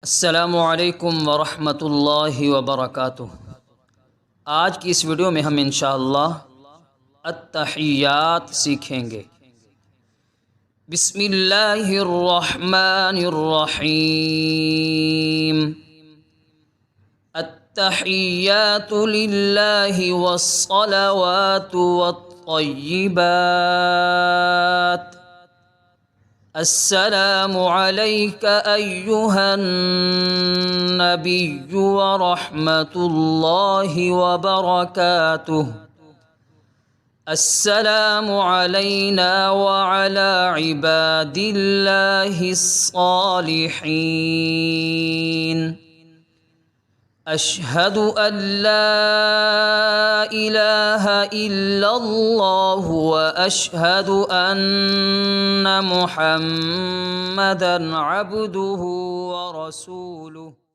अस्सलामुअलैकुम वरहमतुल्लाहि वबरकातुह। आज की इस वीडियो में हम इंशाअल्लाह अत्तहियात सीखेंगे। बिस्मिल्लाहिर्रहमानिर्रहीम। अत्तहियातु लिल्लाहि वस्सलावातु वत्तय्यिबात। अस्सलामु अलैका अय्युहन नबिय्यु व रहमतुल्लाहि व बरकातुहु। अस्सलामु अलैना व अला इबादिल्लाहिस सालिहीन। अशहदु अल्ला इलाहा इल्लल्लाहु व अशहदु अन्ना मुहम्मदन अब्दुहु व रसूलुहु।